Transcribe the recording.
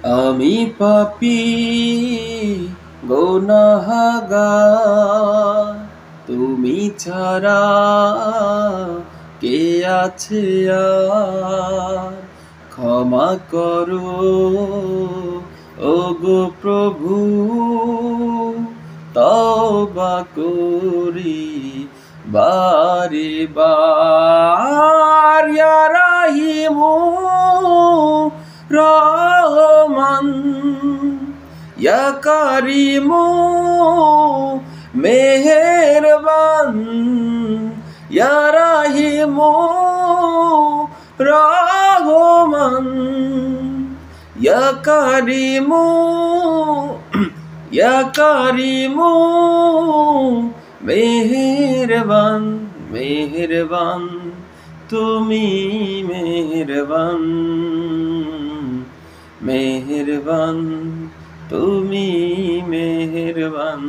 আমি পাপী গুনাহগার, তুমি ছাড়া কে আছে আর? ক্ষমা করো ওগো প্রভু, তওবা করি বারে বার। ইয়া রাহিমু রহমান, ইয়া কারিমু মেহেরবান, ইয়া রাহিমু রহমান, ইয়া কারিমু ইয়া কারিমু মেহেরবান, মেহেরবান, তুমি মেহেরবান, মেহেরবান, তুমি মেহেরবান।